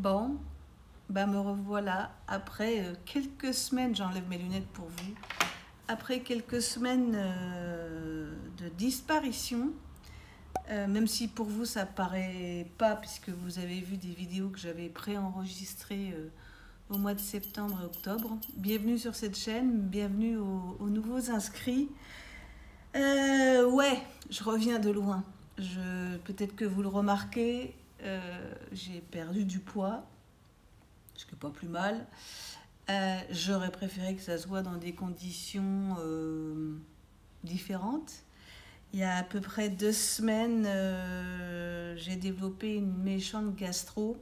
Bon, bah me revoilà après quelques semaines, j'enlève mes lunettes pour vous, après quelques semaines de disparition, même si pour vous ça paraît pas, puisque vous avez vu des vidéos que j'avais préenregistrées au mois de septembre et octobre. Bienvenue sur cette chaîne, bienvenue aux nouveaux inscrits. Ouais, je reviens de loin. Peut-être que vous le remarquez, j'ai perdu du poids, ce qui n'est pas plus mal. J'aurais préféré que ça soit dans des conditions différentes. Il y a à peu près 2 semaines, j'ai développé une méchante gastro.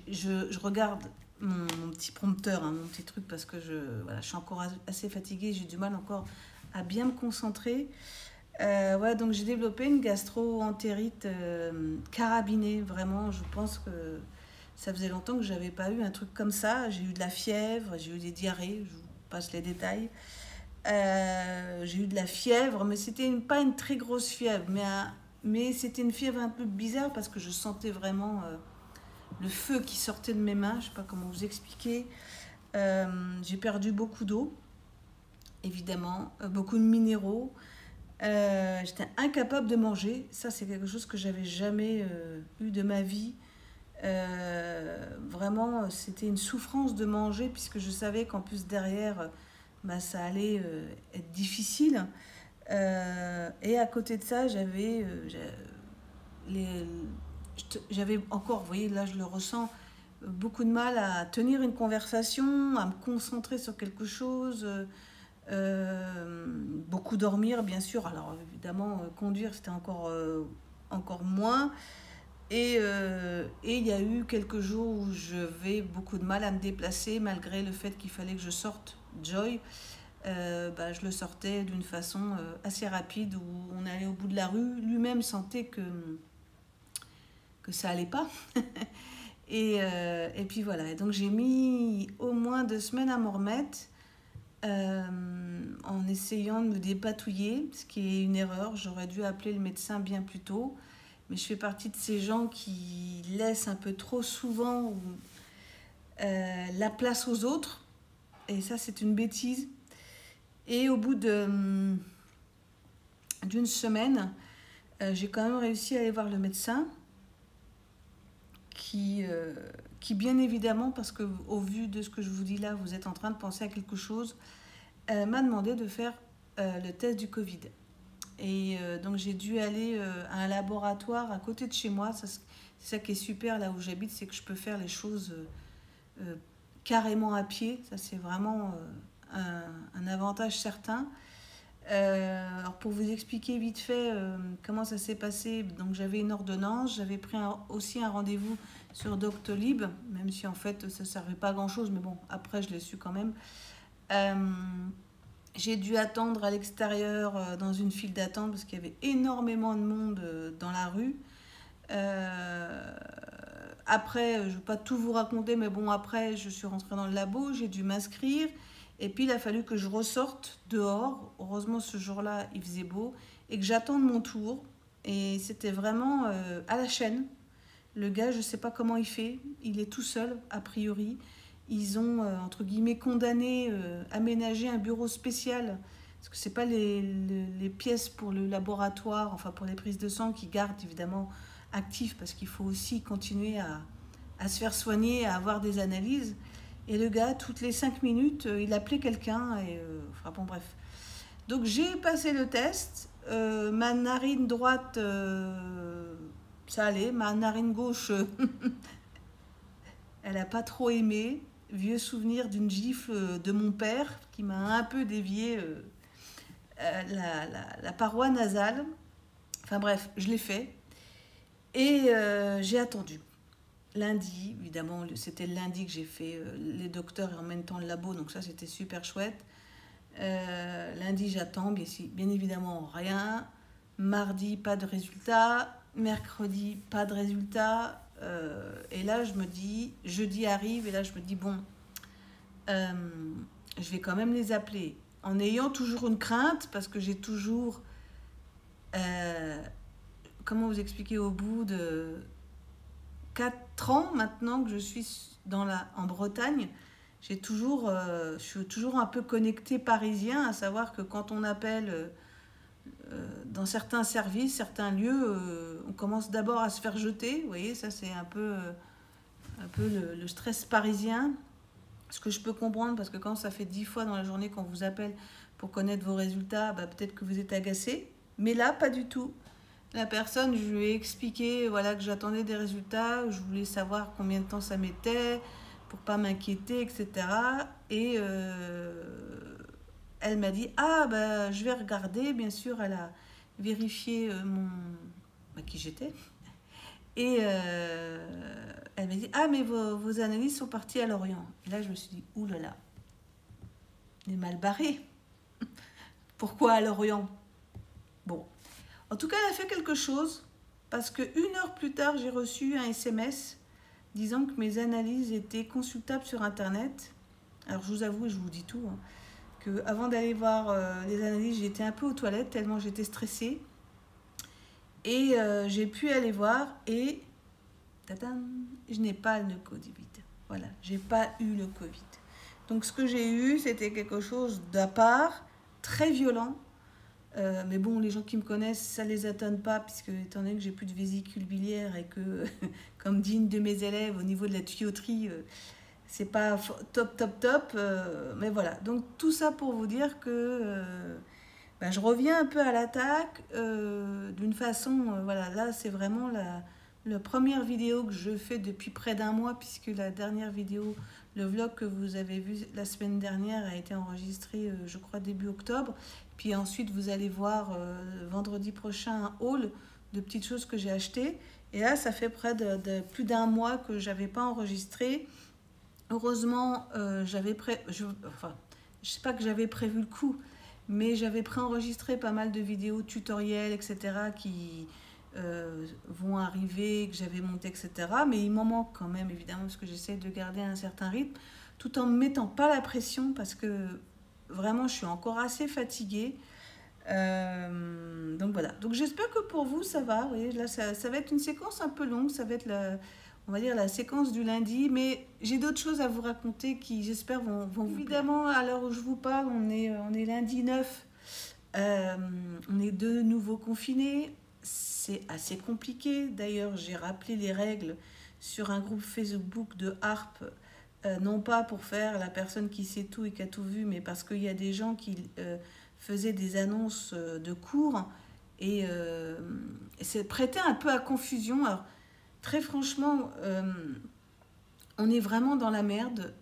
Je regarde mon petit prompteur, hein, mon petit truc, parce que je suis encore assez fatiguée, j'ai du mal encore à bien me concentrer. Ouais, donc j'ai développé une gastro-entérite carabinée. Vraiment, je pense que ça faisait longtemps que j'avais pas eu un truc comme ça. J'ai eu de la fièvre, j'ai eu des diarrhées, je vous passe les détails. J'ai eu de la fièvre, mais c'était pas une très grosse fièvre, mais c'était une fièvre un peu bizarre parce que je sentais vraiment le feu qui sortait de mes mains. Je sais pas comment vous expliquer. J'ai perdu beaucoup d'eau, évidemment, beaucoup de minéraux. J'étais incapable de manger. Ça, c'est quelque chose que j'avais jamais eu de ma vie. Vraiment, c'était une souffrance de manger, puisque je savais qu'en plus derrière, bah, ça allait être difficile. Et à côté de ça, j'avais encore, vous voyez, là je le ressens, beaucoup de mal à tenir une conversation, à me concentrer sur quelque chose. Beaucoup dormir, bien sûr. Alors évidemment, conduire, c'était encore moins. Et il y a eu quelques jours où j'avais beaucoup de mal à me déplacer, malgré le fait qu'il fallait que je sorte Joy. Bah, je le sortais d'une façon assez rapide, où on allait au bout de la rue. Lui-même sentait que ça allait pas. Et puis voilà. Et donc j'ai mis au moins 2 semaines à m'en remettre. En essayant de me dépatouiller, ce qui est une erreur. J'aurais dû appeler le médecin bien plus tôt, mais je fais partie de ces gens qui laissent un peu trop souvent la place aux autres, et ça c'est une bêtise. Et au bout d'une semaine, j'ai quand même réussi à aller voir le médecin qui bien évidemment, parce que au vu de ce que je vous dis là, vous êtes en train de penser à quelque chose, m'a demandé de faire le test du Covid. Et donc j'ai dû aller à un laboratoire à côté de chez moi. C'est ça qui est super là où j'habite, c'est que je peux faire les choses carrément à pied. Ça c'est vraiment un avantage certain. Alors pour vous expliquer vite fait comment ça s'est passé, donc j'avais une ordonnance, j'avais pris aussi un rendez-vous sur Doctolib, même si en fait ça ne servait pas à grand chose, mais bon, après je l'ai su quand même. J'ai dû attendre à l'extérieur dans une file d'attente parce qu'il y avait énormément de monde dans la rue. Après, je ne vais pas tout vous raconter, mais bon, après, je suis rentrée dans le labo, j'ai dû m'inscrire. Et puis, il a fallu que je ressorte dehors. Heureusement, ce jour-là, il faisait beau. Et que j'attende mon tour. Et c'était vraiment à la chaîne. Le gars, je ne sais pas comment il fait. Il est tout seul, a priori. Ils ont, entre guillemets, condamné, aménagé un bureau spécial. Parce que ce n'est pas les pièces pour le laboratoire, enfin pour les prises de sang, qui gardent évidemment actifs, parce qu'il faut aussi continuer à se faire soigner, à avoir des analyses. Et le gars, toutes les 5 minutes, il appelait quelqu'un. Enfin bon, bref. Donc j'ai passé le test. Ma narine droite, ça allait. Ma narine gauche, elle n'a pas trop aimé. Vieux souvenir d'une gifle de mon père qui m'a un peu dévié la paroi nasale. Enfin bref, je l'ai fait. Et j'ai attendu. Lundi, évidemment, c'était le lundi que j'ai fait les docteurs et en même temps le labo, donc ça c'était super chouette. Lundi, j'attends, bien évidemment rien. Mardi, pas de résultat. Mercredi, pas de résultat. Et là, je me dis, jeudi arrive, et là, je me dis, bon, je vais quand même les appeler. En ayant toujours une crainte, parce que j'ai toujours, comment vous expliquer, au bout de 4 ans maintenant que je suis en Bretagne. Je suis toujours un peu connectée parisien, à savoir que quand on appelle dans certains services, certains lieux, on commence d'abord à se faire jeter. Vous voyez, ça c'est un peu le stress parisien. Ce que je peux comprendre, parce que quand ça fait 10 fois dans la journée qu'on vous appelle pour connaître vos résultats, bah, peut-être que vous êtes agacé. Mais là, pas du tout. La personne, je lui ai expliqué voilà, que j'attendais des résultats, je voulais savoir combien de temps ça mettait, pour pas m'inquiéter, etc. Et elle m'a dit, ah, bah, je vais regarder. Bien sûr, elle a vérifié qui j'étais. Et elle m'a dit, ah, mais vos analyses sont parties à Lorient. Et là, je me suis dit, ouh là là, on est mal barré. Pourquoi à Lorient? Bon. En tout cas, elle a fait quelque chose, parce que 1 heure plus tard, j'ai reçu un SMS disant que mes analyses étaient consultables sur Internet. Alors, je vous avoue, et je vous dis tout, hein, qu'avant d'aller voir les analyses, j'étais un peu aux toilettes, tellement j'étais stressée. Et j'ai pu aller voir, et tadam, je n'ai pas le Covid. Voilà, j'ai pas eu le Covid. Donc, ce que j'ai eu, c'était quelque chose d'à part, très violent. Mais bon, les gens qui me connaissent, ça ne les étonne pas, puisque étant donné que j'ai plus de vésicule biliaire et que, comme dit une de mes élèves, au niveau de la tuyauterie, c'est pas top. Mais voilà, donc tout ça pour vous dire que je reviens un peu à l'attaque d'une façon, voilà, là c'est vraiment la première vidéo que je fais depuis près d'1 mois, puisque la dernière vidéo, le vlog que vous avez vu la semaine dernière a été enregistré, je crois, début octobre. Puis ensuite, vous allez voir vendredi prochain un haul de petites choses que j'ai achetées. Et là, ça fait près de plus d'1 mois que je n'avais pas enregistré. Heureusement, je sais pas que j'avais prévu le coup, mais j'avais préenregistré pas mal de vidéos tutoriels, etc. qui vont arriver, que j'avais monté, etc. Mais il m'en manque quand même, évidemment, parce que j'essaie de garder un certain rythme, tout en ne mettant pas la pression, parce que vraiment, je suis encore assez fatiguée. Donc voilà. Donc j'espère que pour vous, ça va. Vous voyez, là, ça va être une séquence un peu longue. Ça va être, on va dire, la séquence du lundi. Mais j'ai d'autres choses à vous raconter qui, j'espère, vont vous plaire. Évidemment, à l'heure où je vous parle, on est lundi 9. On est de nouveau confinés. C'est assez compliqué. D'ailleurs, j'ai rappelé les règles sur un groupe Facebook de Harp. Non pas pour faire la personne qui sait tout et qui a tout vu, mais parce qu'il y a des gens qui faisaient des annonces de cours et c'est prêté un peu à confusion. Alors, très franchement, on est vraiment dans la merde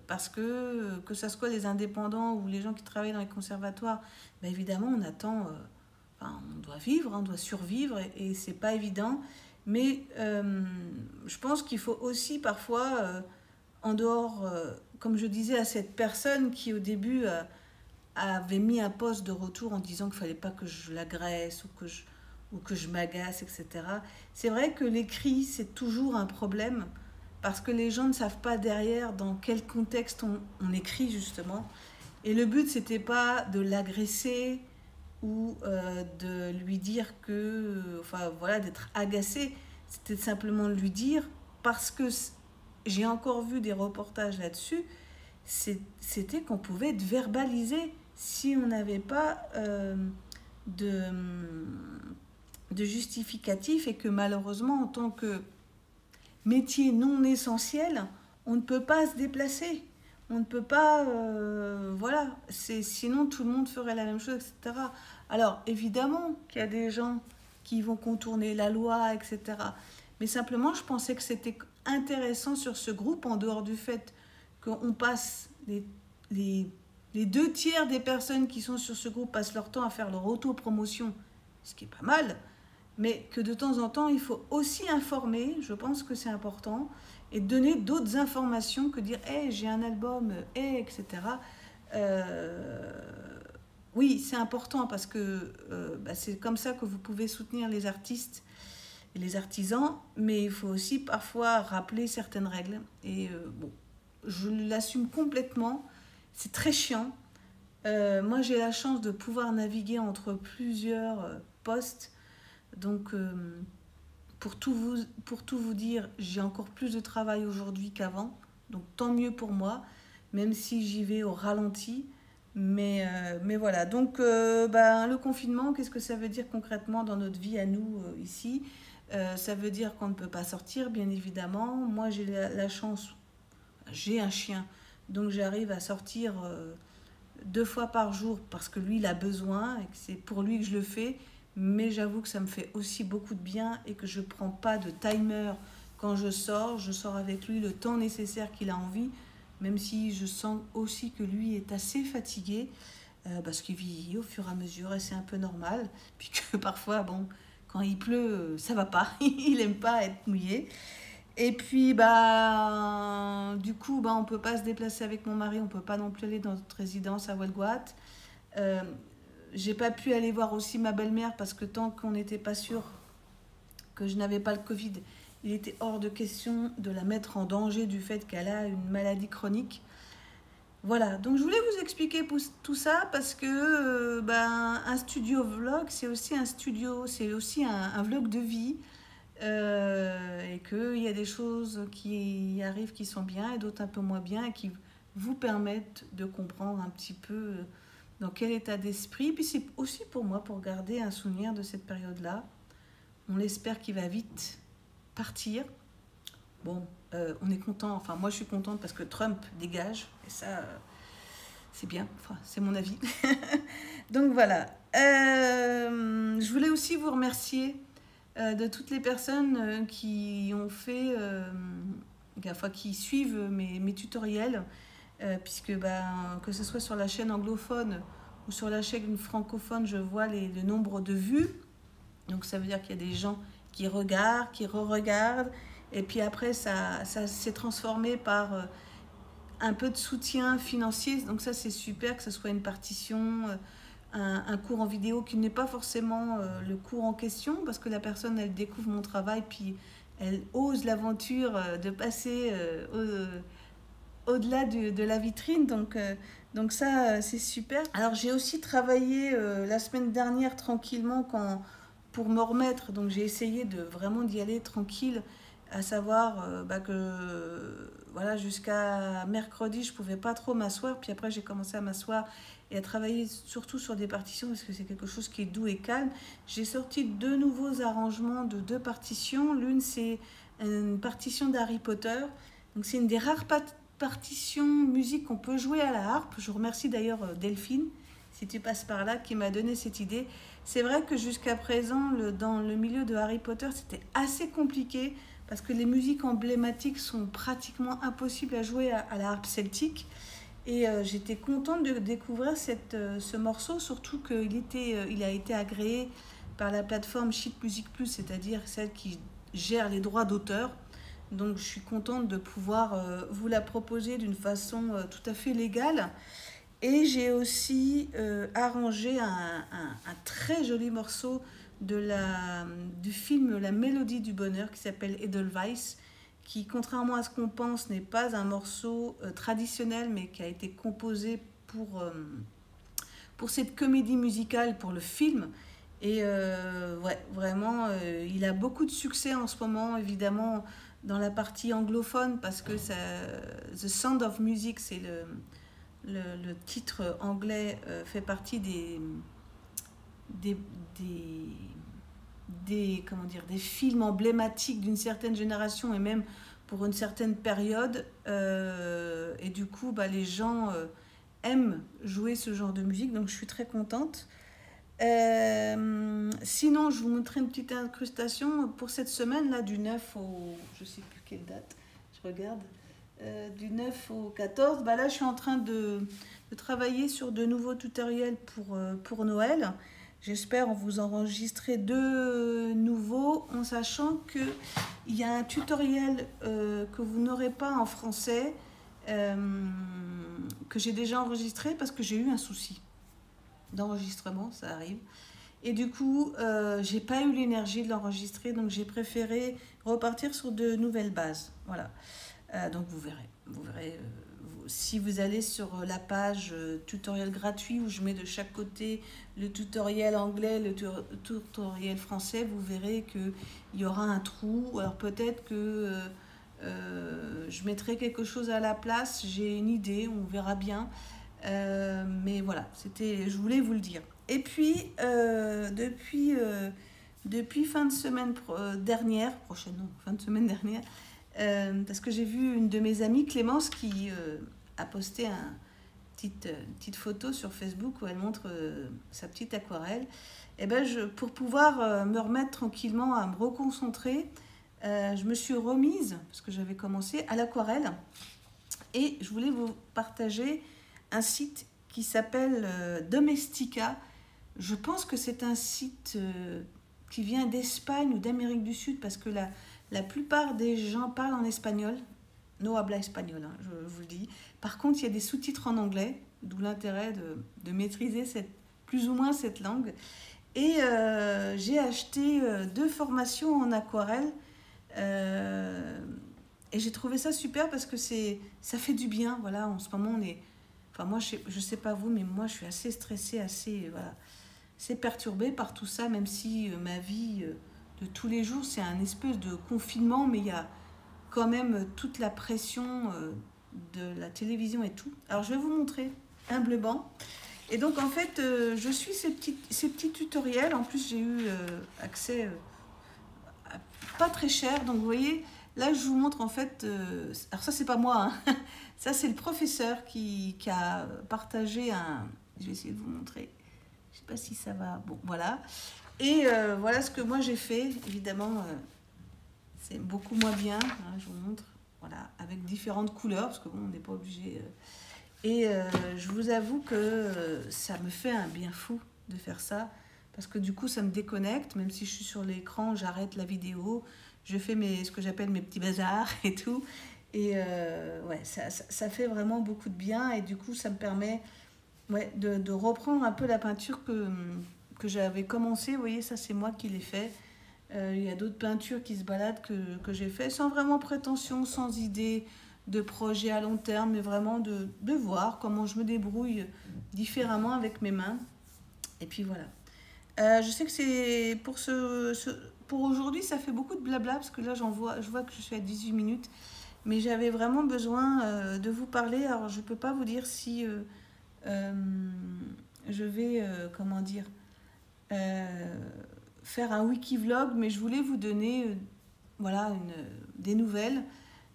parce que ça soit les indépendants ou les gens qui travaillent dans les conservatoires, évidemment, on attend, on doit vivre, on doit survivre et c'est pas évident. Mais je pense qu'il faut aussi parfois... en dehors, comme je disais à cette personne qui au début avait mis un poste de retour en disant qu'il ne fallait pas que je l'agresse ou que je m'agace, etc. C'est vrai que l'écrit, c'est toujours un problème parce que les gens ne savent pas derrière dans quel contexte on écrit justement. Et le but, c'était pas de l'agresser ou de lui dire que, enfin voilà, d'être agacé. C'était simplement de lui dire parce que j'ai encore vu des reportages là-dessus, c'était qu'on pouvait être verbalisé si on n'avait pas de justificatif et que malheureusement, en tant que métier non essentiel, on ne peut pas se déplacer. On ne peut pas... voilà, sinon tout le monde ferait la même chose, etc. Alors, évidemment qu'il y a des gens qui vont contourner la loi, etc. Mais simplement, je pensais que c'était intéressant sur ce groupe, en dehors du fait qu'on passe les 2 tiers des personnes qui sont sur ce groupe passent leur temps à faire leur auto-promotion, ce qui est pas mal, mais que de temps en temps, il faut aussi informer, je pense que c'est important, et donner d'autres informations que dire hey, « j'ai un album, hey, etc. » Oui, c'est important parce que c'est comme ça que vous pouvez soutenir les artistes et les artisans, mais il faut aussi parfois rappeler certaines règles. Et bon, je l'assume complètement, c'est très chiant. Moi, j'ai la chance de pouvoir naviguer entre plusieurs postes, donc pour tout vous dire, j'ai encore plus de travail aujourd'hui qu'avant, donc tant mieux pour moi, même si j'y vais au ralenti. Mais voilà, donc ben, le confinement, qu'est-ce que ça veut dire concrètement dans notre vie à nous ici? Ça veut dire qu'on ne peut pas sortir, bien évidemment. Moi, j'ai la chance, j'ai un chien, donc j'arrive à sortir 2 fois par jour parce que lui, il a besoin et que c'est pour lui que je le fais. Mais j'avoue que ça me fait aussi beaucoup de bien et que je ne prends pas de timer quand je sors. Je sors avec lui le temps nécessaire qu'il a envie, même si je sens aussi que lui est assez fatigué parce qu'il vieillit au fur et à mesure et c'est un peu normal. Puis que parfois, bon, quand il pleut, ça va pas. Il aime pas être mouillé. Et puis, bah, du coup, bah, on ne peut pas se déplacer avec mon mari, on ne peut pas non plus aller dans notre résidence à Walgoat. Euh, j'ai pas pu aller voir aussi ma belle-mère parce que tant qu'on n'était pas sûr que je n'avais pas le Covid, il était hors de question de la mettre en danger du fait qu'elle a une maladie chronique. Voilà, donc je voulais vous expliquer tout ça parce que ben, un studio vlog, c'est aussi un studio, c'est aussi un vlog de vie. Et qu'il y a des choses qui arrivent qui sont bien et d'autres un peu moins bien et qui vous permettent de comprendre un petit peu dans quel état d'esprit. Puis c'est aussi pour moi pour garder un souvenir de cette période-là. On espère qu'il va vite partir. Bon, on est content, enfin moi je suis contente parce que Trump dégage et ça c'est bien, enfin c'est mon avis. Donc voilà, je voulais aussi vous remercier de toutes les personnes qui ont fait, enfin, qui suivent mes tutoriels, puisque ben, que ce soit sur la chaîne anglophone ou sur la chaîne francophone, je vois le nombre de vues. Donc ça veut dire qu'il y a des gens qui regardent, qui re-regardent, et puis après ça s'est transformé par un peu de soutien financier. Donc ça c'est super que ce soit une partition. Un cours en vidéo qui n'est pas forcément le cours en question parce que la personne elle découvre mon travail puis elle ose l'aventure de passer au-delà de la vitrine donc ça c'est super. Alors j'ai aussi travaillé la semaine dernière tranquillement pour me remettre, donc j'ai essayé de vraiment d'y aller tranquille, à savoir bah, que voilà, jusqu'à mercredi je pouvais pas trop m'asseoir, puis après j'ai commencé à m'asseoir et à travailler surtout sur des partitions parce que c'est quelque chose qui est doux et calme. J'ai sorti 2 nouveaux arrangements de 2 partitions. L'une c'est une partition d'Harry Potter, donc c'est une des rares partitions musique qu'on peut jouer à la harpe. Je remercie d'ailleurs Delphine, si tu passes par là, qui m'a donné cette idée. C'est vrai que jusqu'à présent, dans le milieu de Harry Potter, c'était assez compliqué parce que les musiques emblématiques sont pratiquement impossibles à jouer à la harpe celtique. Et j'étais contente de découvrir ce morceau, surtout qu'il a été agréé par la plateforme Sheet Music Plus, c'est-à-dire celle qui gère les droits d'auteur. Donc je suis contente de pouvoir vous la proposer d'une façon tout à fait légale. Et j'ai aussi arrangé un très joli morceau du film La Mélodie du Bonheur qui s'appelle Edelweiss, qui, contrairement à ce qu'on pense, n'est pas un morceau traditionnel, mais qui a été composé pour cette comédie musicale, pour le film. Et ouais, vraiment, il a beaucoup de succès en ce moment, évidemment, dans la partie anglophone, parce que The Sound of Music, c'est le titre anglais, fait partie des, comment dire, des films emblématiques d'une certaine génération et même pour une certaine période. Et du coup, bah, les gens aiment jouer ce genre de musique, donc je suis très contente. Sinon, je vous montrerai une petite incrustation pour cette semaine là, du 9 au... je sais plus quelle date, je regarde. Du 9 au 14, bah là je suis en train de travailler sur de nouveaux tutoriels pour Noël. J'espère vous enregistrer 2 nouveaux en sachant qu'il y a un tutoriel que vous n'aurez pas en français, que j'ai déjà enregistré parce que j'ai eu un souci d'enregistrement, ça arrive. Et du coup, j'ai pas eu l'énergie de l'enregistrer, donc j'ai préféré repartir sur de nouvelles bases. Voilà. Donc vous verrez si vous allez sur la page tutoriel gratuit où je mets de chaque côté le tutoriel anglais, le tutoriel français, vous verrez qu'il y aura un trou. Alors peut-être que je mettrai quelque chose à la place, j'ai une idée, on verra bien. Mais voilà, je voulais vous le dire. Et puis, depuis fin de semaine dernière, prochaine non, fin de semaine dernière, parce que j'ai vu une de mes amies, Clémence, qui a posté une petite photo sur Facebook où elle montre sa petite aquarelle. Et ben pour pouvoir me remettre tranquillement à me reconcentrer, je me suis remise, parce que j'avais commencé, à l'aquarelle. Et je voulais vous partager un site qui s'appelle Domestika. Je pense que c'est un site qui vient d'Espagne ou d'Amérique du Sud, parce que la plupart des gens parlent en espagnol. No habla espagnol, hein, je vous le dis. Par contre, il y a des sous-titres en anglais, d'où l'intérêt de maîtriser plus ou moins cette langue. Et j'ai acheté 2 formations en aquarelle. Et j'ai trouvé ça super parce que ça fait du bien. Voilà, en ce moment, on est... Enfin, moi, je sais pas vous, mais moi, je suis assez stressée, assez perturbée par tout ça, même si ma vie de tous les jours, c'est un espèce de confinement, mais il y a quand même toute la pression de la télévision et tout. Alors, je vais vous montrer humblement. Et donc, en fait, je suis ces petits tutoriels. En plus, j'ai eu accès pas très cher. Donc, vous voyez, là, je vous montre en fait... alors, ça, c'est pas moi. Hein. Ça, c'est le professeur qui a partagé un... Je vais essayer de vous montrer. Je sais pas si ça va... Bon, voilà. Et voilà ce que moi, j'ai fait. Évidemment, c'est beaucoup moins bien. Hein, je vous montre. Voilà, avec différentes couleurs, parce que bon, on n'est pas obligé... Et je vous avoue que ça me fait un bien fou de faire ça, parce que du coup ça me déconnecte, même si je suis sur l'écran, j'arrête la vidéo, je fais ce que j'appelle mes petits bazars et tout. Et ouais, ça fait vraiment beaucoup de bien, et du coup ça me permet de reprendre un peu la peinture que j'avais commencé. Vous voyez, ça c'est moi qui l'ai fait. Il y a d'autres peintures qui se baladent que j'ai fait sans vraiment prétention, sans idée de projet à long terme, mais vraiment de voir comment je me débrouille différemment avec mes mains. Et puis voilà. Je sais que c'est pour aujourd'hui, ça fait beaucoup de blabla, parce que là, je vois que je suis à 18 minutes. Mais j'avais vraiment besoin de vous parler. Alors, je ne peux pas vous dire si je vais, comment dire, faire un wiki vlog, mais je voulais vous donner voilà, des nouvelles.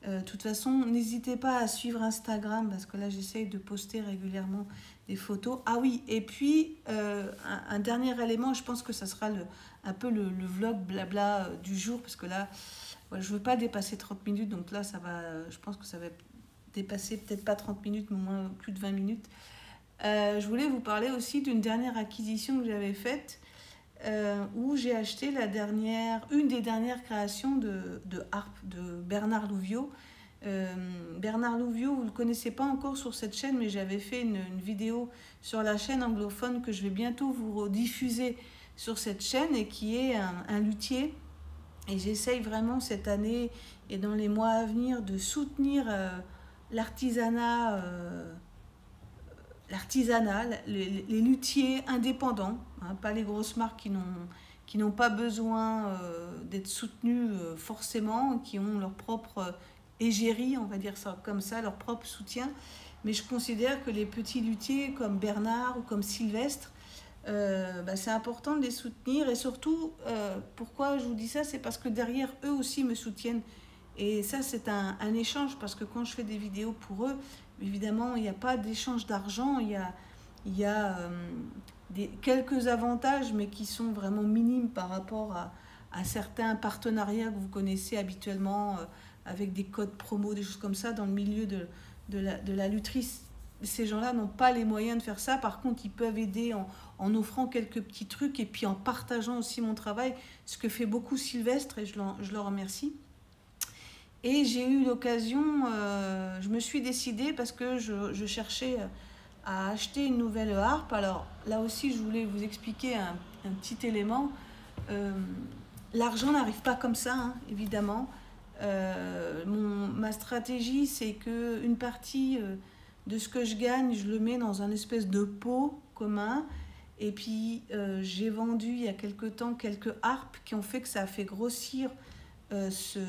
De toute façon, n'hésitez pas à suivre Instagram, parce que là, j'essaye de poster régulièrement des photos. Ah oui, et puis, un dernier élément, je pense que ça sera un peu le vlog blabla du jour, parce que là, voilà, je ne veux pas dépasser 30 minutes, donc là, je pense que ça va dépasser peut-être pas 30 minutes, mais au moins plus de 20 minutes. Je voulais vous parler aussi d'une dernière acquisition que j'avais faite, où j'ai acheté une des dernières créations de harpe de Bernard Louviot. Bernard Louviot, vous ne le connaissez pas encore sur cette chaîne, mais j'avais fait une vidéo sur la chaîne anglophone que je vais bientôt vous rediffuser sur cette chaîne, et qui est un luthier. Et j'essaye vraiment cette année et dans les mois à venir de soutenir l'artisanat, les luthiers indépendants, hein, pas les grosses marques qui n'ont pas besoin d'être soutenues forcément, qui ont leur propre égérie, on va dire ça comme ça, leur propre soutien. Mais je considère que les petits luthiers comme Bernard ou comme Sylvestre, c'est important de les soutenir. Et surtout, pourquoi je vous dis ça, c'est parce que derrière, eux aussi me soutiennent. Et ça, c'est un échange, parce que quand je fais des vidéos pour eux, évidemment, il n'y a pas d'échange d'argent, il y a quelques avantages, mais qui sont vraiment minimes par rapport à certains partenariats que vous connaissez habituellement, avec des codes promo, des choses comme ça, dans le milieu de la lutherie. Ces gens-là n'ont pas les moyens de faire ça. Par contre, ils peuvent aider en offrant quelques petits trucs, et puis en partageant aussi mon travail, ce que fait beaucoup Sylvestre, et je le remercie. Et j'ai eu l'occasion, je me suis décidée, parce que je cherchais à acheter une nouvelle harpe. Alors là aussi, je voulais vous expliquer un petit élément. L'argent n'arrive pas comme ça, hein, évidemment. Ma stratégie, c'est qu'une partie de ce que je gagne, je le mets dans un espèce de pot commun. Et puis, j'ai vendu il y a quelque temps quelques harpes qui ont fait que ça a fait grossir ce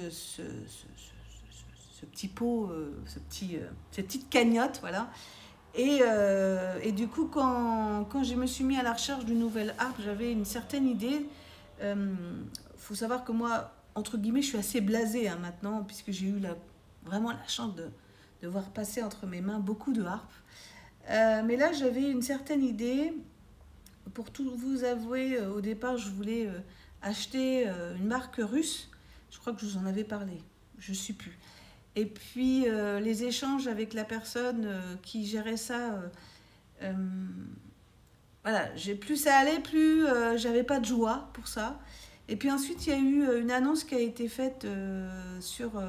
petit pot, cette petite cagnotte, voilà. Et du coup, quand je me suis mis à la recherche d'une nouvelle harpe, j'avais une certaine idée. Faut savoir que moi, entre guillemets, je suis assez blasée hein, maintenant, puisque j'ai eu vraiment la chance de voir passer entre mes mains beaucoup de harpes. Mais là, j'avais une certaine idée. Pour tout vous avouer, au départ, je voulais acheter une marque russe. Je crois que je vous en avais parlé. Je ne sais plus. Et puis, les échanges avec la personne qui gérait ça, voilà, plus ça allait, plus j'avais pas de joie pour ça. Et puis ensuite, il y a eu une annonce qui a été faite sur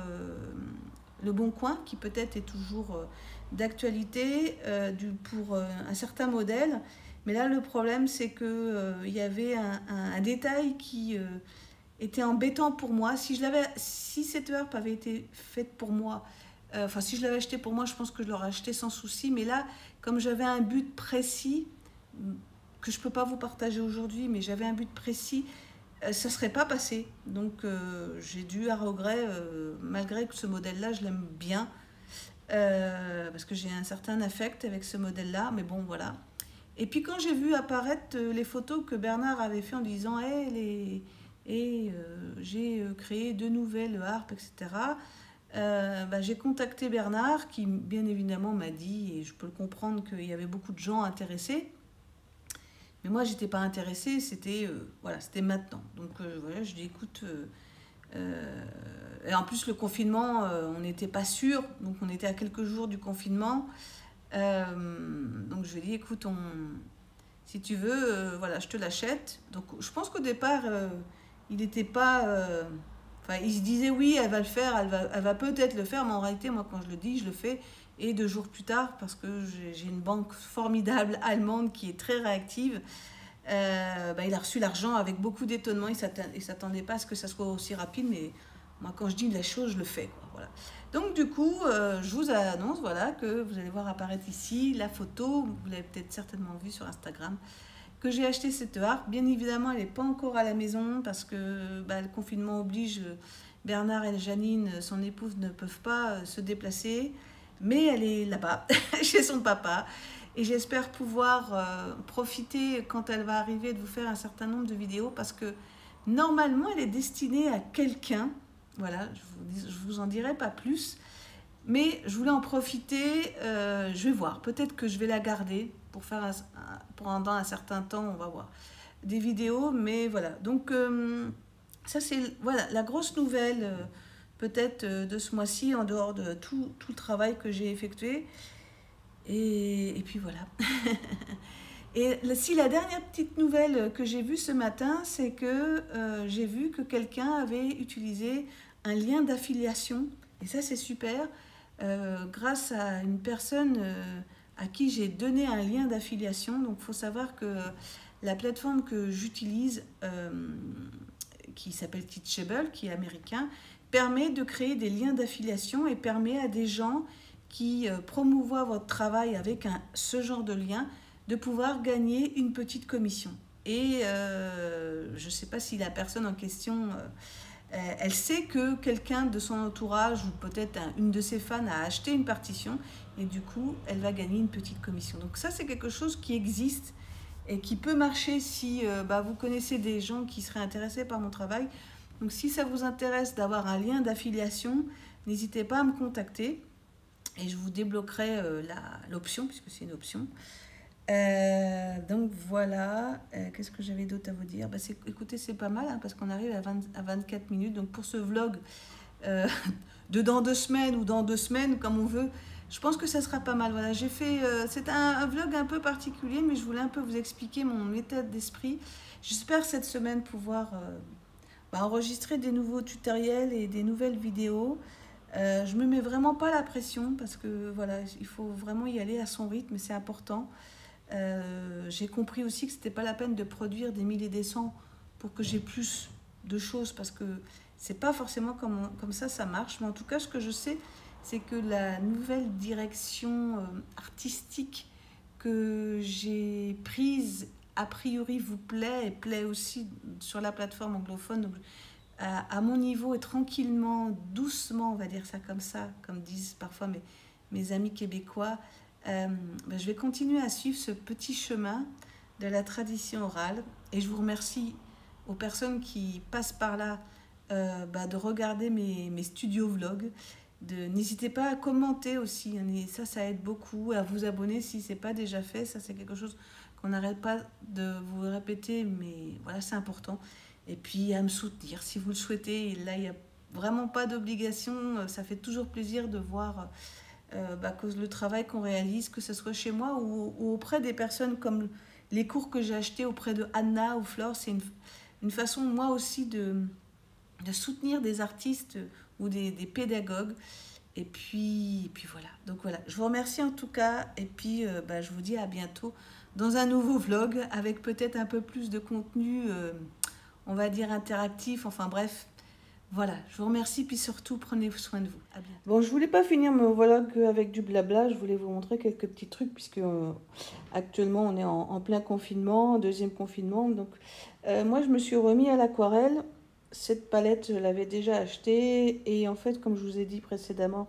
Le Bon Coin, qui peut-être est toujours d'actualité pour un certain modèle. Mais là, le problème, c'est qu'il y avait un détail qui était embêtant pour moi. Si cette harpe avait été faite pour moi, enfin, si je l'avais acheté pour moi, je pense que je l'aurais acheté sans souci. Mais là, comme j'avais un but précis, que je ne peux pas vous partager aujourd'hui, mais j'avais un but précis, ça ne serait pas passé. Donc, j'ai dû, à regret, malgré que ce modèle-là, je l'aime bien, parce que j'ai un certain affect avec ce modèle-là, mais bon, voilà. Et puis quand j'ai vu apparaître les photos que Bernard avait fait en disant hey, j'ai créé 2 nouvelles harpes, etc., j'ai contacté Bernard qui bien évidemment m'a dit, et je peux le comprendre, qu'il y avait beaucoup de gens intéressés. Mais moi, j'étais pas intéressée, c'était voilà, c'était maintenant. Donc voilà, je dis écoute, et en plus le confinement, on n'était pas sûr, donc on était à quelques jours du confinement. Donc je lui ai dit écoute, si tu veux, voilà, je te l'achète. Donc je pense qu'au départ, il n'était pas, enfin, il se disait oui, elle va le faire, elle va peut-être le faire, mais en réalité, moi, quand je le dis, je le fais. Et 2 jours plus tard, parce que j'ai une banque formidable allemande qui est très réactive, il a reçu l'argent avec beaucoup d'étonnement. Il ne s'attendait pas à ce que ça soit aussi rapide, mais moi, quand je dis la chose, je le fais, quoi, voilà. Donc, du coup, je vous annonce voilà, que vous allez voir apparaître ici la photo, vous l'avez peut-être certainement vue sur Instagram, que j'ai acheté cette harpe. Bien évidemment, elle n'est pas encore à la maison parce que le confinement oblige. Bernard et Janine, son épouse, ne peuvent pas se déplacer, mais elle est là-bas, chez son papa. Et j'espère pouvoir profiter, quand elle va arriver, de vous faire un certain nombre de vidéos parce que normalement, elle est destinée à quelqu'un. Voilà, je vous en dirai pas plus. Mais je voulais en profiter, je vais voir. Peut-être que je vais la garder pour faire pendant un certain temps, on va voir des vidéos. Mais voilà, donc ça c'est voilà, la grosse nouvelle peut-être de ce mois-ci, en dehors de tout le travail que j'ai effectué. Et puis voilà. Et si la dernière petite nouvelle que j'ai vue ce matin, c'est que j'ai vu que quelqu'un avait utilisé un lien d'affiliation. Et ça, c'est super. Grâce à une personne à qui j'ai donné un lien d'affiliation. Donc, il faut savoir que la plateforme que j'utilise, qui s'appelle Teachable, qui est américain, permet de créer des liens d'affiliation et permet à des gens qui promouvoient votre travail avec ce genre de lien de pouvoir gagner une petite commission. Et je ne sais pas si la personne en question, elle sait que quelqu'un de son entourage ou peut-être une de ses fans a acheté une partition et du coup, elle va gagner une petite commission. Donc ça, c'est quelque chose qui existe et qui peut marcher si vous connaissez des gens qui seraient intéressés par mon travail. Donc si ça vous intéresse d'avoir un lien d'affiliation, n'hésitez pas à me contacter et je vous débloquerai l'option, puisque c'est une option. Donc voilà, qu'est-ce que j'avais d'autre à vous dire? Écoutez, c'est pas mal, hein, parce qu'on arrive à 24 minutes. Donc pour ce vlog de dans 2 semaines ou dans 2 semaines, comme on veut, je pense que ça sera pas mal. Voilà, j'ai fait, c'est un vlog un peu particulier, mais je voulais un peu vous expliquer mon état d'esprit. J'espère cette semaine pouvoir enregistrer des nouveaux tutoriels et des nouvelles vidéos. Je me mets vraiment pas la pression parce que voilà, il faut vraiment y aller à son rythme, c'est important. J'ai compris aussi que c'était pas la peine de produire des 1000 et des 100 pour que j'ai plus de choses parce que c'est pas forcément comme ça marche. Mais en tout cas, ce que je sais, c'est que la nouvelle direction artistique que j'ai prise, a priori, vous plaît et plaît aussi sur la plateforme anglophone. Donc, à mon niveau et tranquillement, doucement, on va dire ça, comme disent parfois mes amis québécois, ben, je vais continuer à suivre ce petit chemin de la tradition orale. Et je vous remercie aux personnes qui passent par là bah, de regarder mes studios vlogs. N'hésitez pas à commenter aussi, hein, et ça aide beaucoup, à vous abonner si ce n'est pas déjà fait. Ça, c'est quelque chose qu'on n'arrête pas de vous répéter, mais voilà, c'est important. Et puis à me soutenir si vous le souhaitez. Et là, il n'y a vraiment pas d'obligation. Ça fait toujours plaisir de voir bah, le travail qu'on réalise, que ce soit chez moi ou auprès des personnes, comme les cours que j'ai achetés auprès de Anna ou Flore. C'est une façon, moi aussi, de soutenir des artistes ou des pédagogues. Et puis voilà. Donc voilà, je vous remercie en tout cas. Et puis bah, je vous dis à bientôt dans un nouveau vlog avec peut-être un peu plus de contenu, on va dire interactif. Enfin bref, voilà. Je vous remercie. Puis surtout, prenez soin de vous. À bientôt. Bon, je voulais pas finir mon vlog avec du blabla. Je voulais vous montrer quelques petits trucs puisque actuellement on est en plein confinement, deuxième confinement. Donc moi, je me suis remis à l'aquarelle. Cette palette, je l'avais déjà achetée. Et en fait, comme je vous ai dit précédemment,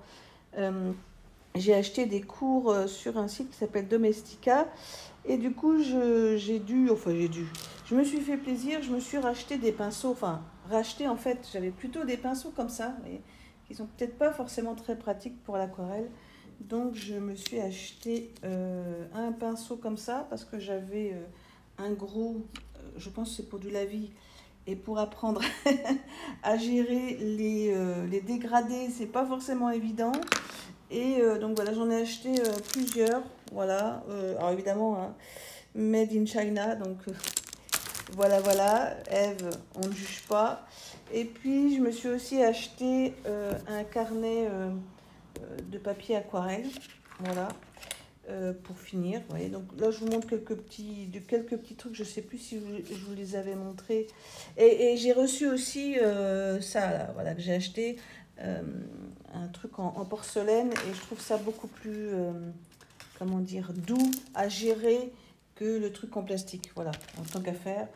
j'ai acheté des cours sur un site qui s'appelle Domestika. Et du coup, je me suis fait plaisir. Je me suis racheté des pinceaux. Enfin, racheté en fait, j'avais plutôt des pinceaux comme ça, mais qui sont peut-être pas forcément très pratiques pour l'aquarelle. Donc, je me suis acheté un pinceau comme ça parce que j'avais un gros, je pense que c'est pour du lavis. Et pour apprendre à gérer les dégradés, c'est pas forcément évident. Et donc voilà, j'en ai acheté plusieurs. Voilà, alors évidemment, hein, made in China. Donc voilà, Eve, on ne juge pas. Et puis je me suis aussi acheté un carnet de papier aquarelle. Voilà. Pour finir, vous voyez. Donc là je vous montre quelques petits trucs, je sais plus si je vous les avais montrés, et j'ai reçu aussi ça là, voilà, que j'ai acheté, un truc en porcelaine, et je trouve ça beaucoup plus comment dire, doux à gérer que le truc en plastique, voilà, en tant qu'à faire.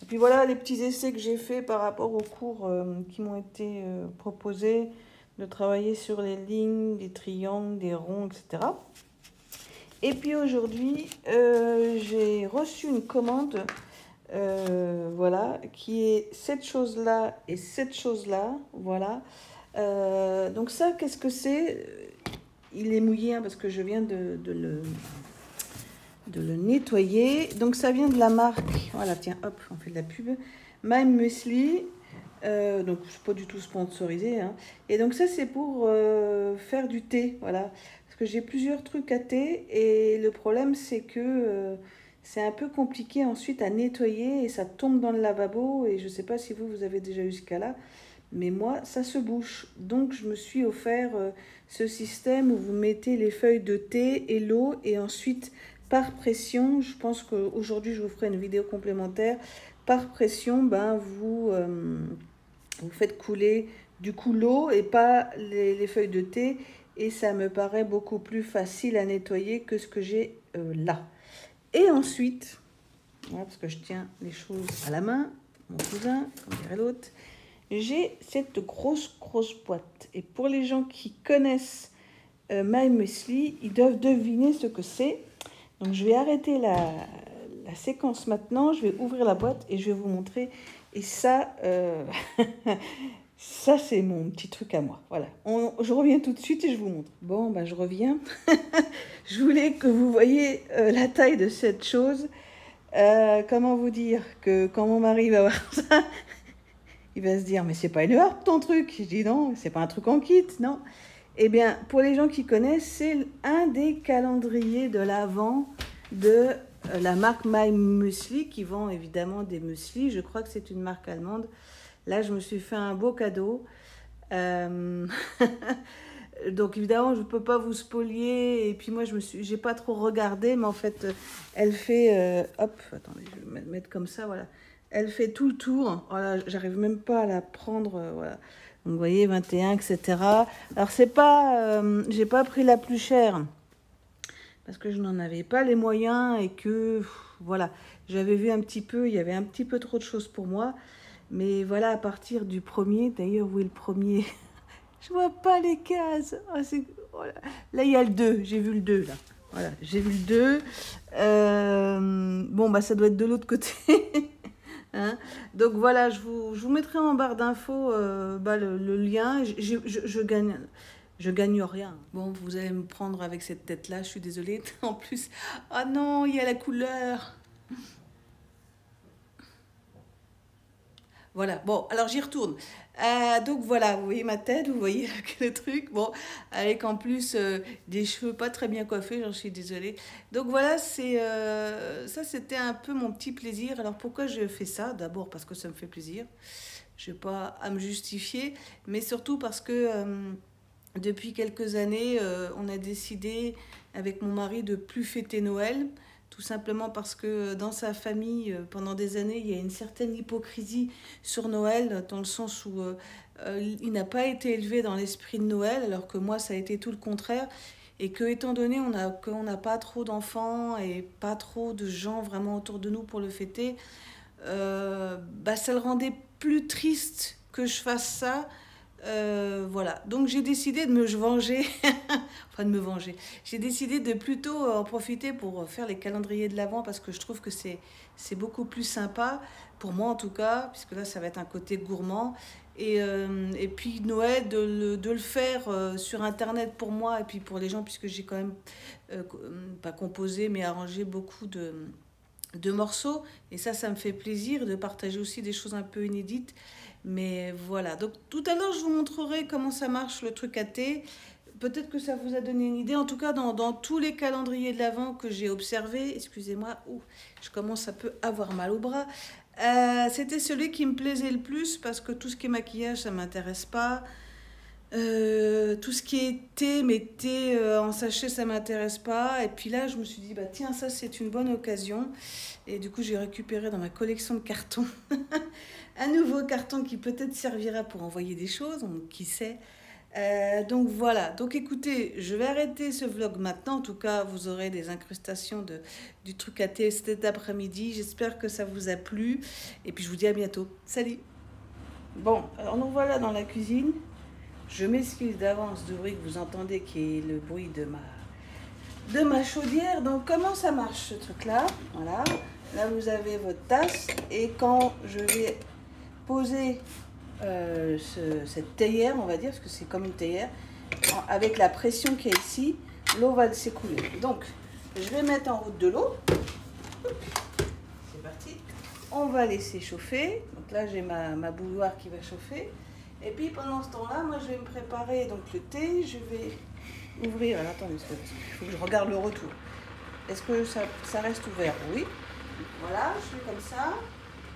Et puis voilà les petits essais que j'ai fait par rapport aux cours qui m'ont été proposés, de travailler sur les lignes, des triangles, des ronds, etc. Et puis aujourd'hui, j'ai reçu une commande, voilà, qui est cette chose-là et cette chose-là, voilà. Donc ça, qu'est-ce que c'est? Il est mouillé hein, parce que je viens de le nettoyer. Donc ça vient de la marque, voilà, tiens, hop, on fait de la pub. My Muesli, donc je suis pas du tout sponsorisée, hein. Et donc ça, c'est pour faire du thé, voilà. Que j'ai plusieurs trucs à thé, et le problème c'est que c'est un peu compliqué ensuite à nettoyer et ça tombe dans le lavabo, et je sais pas si vous avez déjà eu ce cas là, mais moi ça se bouche. Donc je me suis offert ce système où vous mettez les feuilles de thé et l'eau, et ensuite par pression, je pense qu'aujourd'hui je vous ferai une vidéo complémentaire, par pression ben vous faites couler du coup l'eau et pas les feuilles de thé. Et ça me paraît beaucoup plus facile à nettoyer que ce que j'ai là. Et ensuite, voilà, parce que je tiens les choses à la main, mon cousin, comme dirait l'autre, j'ai cette grosse boîte. Et pour les gens qui connaissent My Muesli, ils doivent deviner ce que c'est. Donc je vais arrêter la séquence maintenant, je vais ouvrir la boîte et je vais vous montrer. Et ça... ça, c'est mon petit truc à moi. Voilà. Je reviens tout de suite et je vous montre. Bon, ben, je reviens. Je voulais que vous voyez la taille de cette chose. Comment vous dire que quand mon mari va voir ça, il va se dire, mais c'est pas une harpe ton truc. Je dis non, c'est pas un truc en kit, non. Eh bien, pour les gens qui connaissent, c'est un des calendriers de l'Avent de la marque My Muesli, qui vend évidemment des muesli. Je crois que c'est une marque allemande. Là, je me suis fait un beau cadeau. Donc, évidemment, je ne peux pas vous spolier. Et puis, moi, j'ai pas trop regardé. Mais en fait, elle fait... hop, attendez, je vais me mettre comme ça, voilà. Elle fait tout le tour. Voilà, j'arrive même pas à la prendre. Voilà. Donc, vous voyez, 21, etc. Alors, c'est pas... j'ai pas pris la plus chère parce que je n'en avais pas les moyens et que, voilà, j'avais vu un petit peu, il y avait un petit peu trop de choses pour moi. Mais voilà, à partir du premier, d'ailleurs, où est le premier? Je vois pas les cases. Oh, voilà. Là, il y a le 2. J'ai vu le 2, là. Voilà, j'ai vu le 2. Bon, bah, ça doit être de l'autre côté. Hein, donc, voilà, je vous mettrai en barre d'infos bah, le lien. Je gagne rien. Bon, vous allez me prendre avec cette tête-là. Je suis désolée. En plus, ah non, il y a la couleur. Voilà, bon, alors j'y retourne. Donc voilà, vous voyez ma tête, vous voyez le truc. Bon, avec en plus des cheveux pas très bien coiffés, j'en suis désolée. Donc voilà, ça c'était un peu mon petit plaisir. Alors pourquoi je fais ça? D'abord parce que ça me fait plaisir. Je n'ai pas à me justifier, mais surtout parce que depuis quelques années, on a décidé avec mon mari de plus fêter Noël. Tout simplement parce que dans sa famille, pendant des années, il y a une certaine hypocrisie sur Noël, dans le sens où il n'a pas été élevé dans l'esprit de Noël, alors que moi, ça a été tout le contraire. Et que, étant donné qu'on n'a pas trop d'enfants et pas trop de gens vraiment autour de nous pour le fêter, bah, ça le rendait plus triste que je fasse ça. Voilà, donc j'ai décidé de me venger, enfin de me venger. J'ai décidé de plutôt en profiter pour faire les calendriers de l'Avent parce que je trouve que c'est beaucoup plus sympa, pour moi en tout cas, puisque là ça va être un côté gourmand. Et puis Noël, de le faire sur Internet pour moi et puis pour les gens, puisque j'ai quand même pas composé mais arrangé beaucoup de morceaux. Et ça me fait plaisir de partager aussi des choses un peu inédites. Mais voilà, donc tout à l'heure, je vous montrerai comment ça marche le truc à thé. Peut-être que ça vous a donné une idée. En tout cas, dans tous les calendriers de l'Avent que j'ai observés, excusez-moi, je commence un peu à avoir mal au bras. C'était celui qui me plaisait le plus parce que tout ce qui est maquillage, ça ne m'intéresse pas. Tout ce qui est thé, mais thé en sachet, ça m'intéresse pas. Et puis là, je me suis dit, bah tiens, ça c'est une bonne occasion. Et du coup, j'ai récupéré dans ma collection de cartons un nouveau carton qui peut-être servira pour envoyer des choses, qui sait. Donc voilà, donc écoutez, je vais arrêter ce vlog maintenant. En tout cas, vous aurez des incrustations du truc à thé cet après-midi. J'espère que ça vous a plu. Et puis je vous dis à bientôt. Salut! Bon, alors nous voilà dans la cuisine. Je m'excuse d'avance du bruit que vous entendez, qui est le bruit de ma chaudière. Donc comment ça marche ce truc-là? Voilà, là vous avez votre tasse. Et quand je vais poser cette théière, on va dire, parce que c'est comme une théière, avec la pression qu'il y a ici, l'eau va s'écouler. Donc je vais mettre en route de l'eau. C'est parti. On va laisser chauffer. Donc là j'ai ma bouilloire qui va chauffer. Et puis pendant ce temps-là, moi je vais me préparer donc le thé. Je vais ouvrir. Alors attendez, il faut que je regarde le retour. Est-ce que ça reste ouvert? Oui. Voilà, je fais comme ça.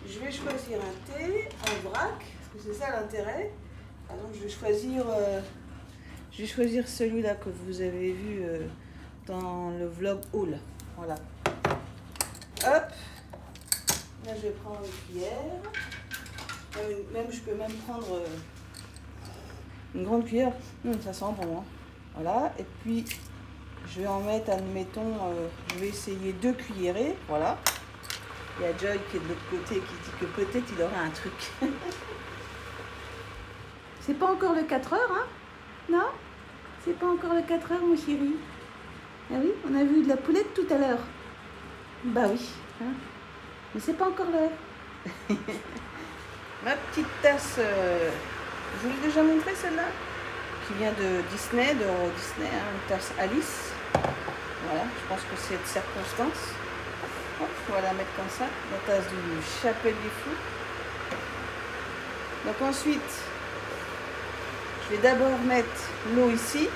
Je vais choisir un thé en vrac, parce que c'est ça l'intérêt. Alors je vais choisir celui-là que vous avez vu dans le vlog haul. Voilà. Hop. Là je vais prendre une cuillère. Même je peux même prendre une grande cuillère. Ça sent bon. Hein. Voilà. Et puis je vais en mettre, admettons, je vais essayer 2 cuillerées. Voilà. Il y a Joy qui est de l'autre côté qui dit que peut-être il aura un truc. C'est pas encore le 4 heures, hein? Non? C'est pas encore le 4 heures, mon chéri. Ah oui, on a vu de la poulette tout à l'heure. Bah oui. Hein? Mais c'est pas encore l'heure. Ma petite tasse, je vous l'ai déjà montré celle-là, qui vient de Disney, d'Euro Disney, hein, une tasse Alice. Voilà, je pense que c'est de circonstance. Hop, on va la mettre comme ça, la tasse du Chapelier Fou. Donc ensuite, je vais d'abord mettre l'eau ici.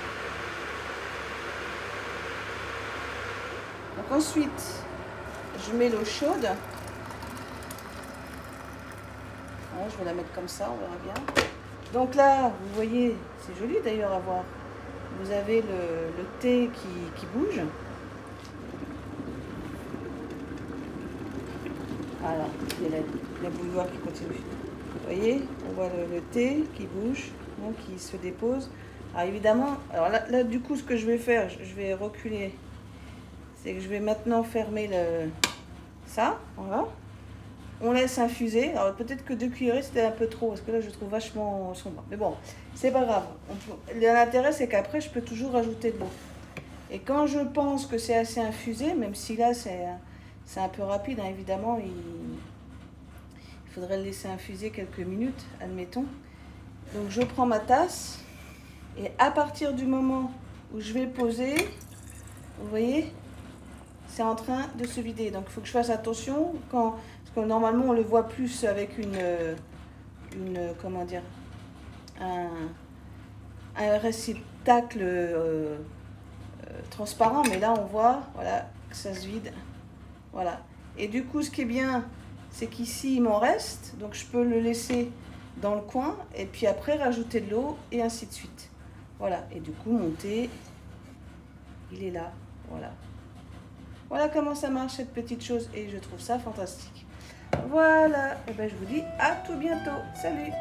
Donc ensuite, je mets l'eau chaude. Voilà, je vais la mettre comme ça, on verra bien. Donc là, vous voyez, c'est joli d'ailleurs à voir. Vous avez le thé qui bouge. Voilà, il y a la bouilloire qui continue. Vous voyez, on voit le thé qui bouge. donc il se dépose. Alors évidemment, alors là du coup ce que je vais faire, je vais reculer, c'est que je vais maintenant fermer ça, voilà. On laisse infuser. Alors peut-être que 2 cuillerées c'était un peu trop, parce que là je trouve vachement sombre. Mais bon, c'est pas grave. L'intérêt c'est qu'après je peux toujours rajouter de l'eau. Et quand je pense que c'est assez infusé, même si là c'est un peu rapide, hein, évidemment, il faudrait le laisser infuser quelques minutes, admettons. Donc je prends ma tasse et à partir du moment où je vais poser, vous voyez, c'est en train de se vider. Donc il faut que je fasse attention parce que normalement on le voit plus avec une comment dire, un réceptacle transparent, mais là on voit, voilà, que ça se vide. Voilà. Et du coup, ce qui est bien, c'est qu'ici il m'en reste, donc je peux le laisser dans le coin et puis après rajouter de l'eau et ainsi de suite. Voilà. Et du coup, mon thé, il est là. Voilà. Voilà comment ça marche cette petite chose et je trouve ça fantastique. Voilà. Et ben je vous dis à tout bientôt. Salut.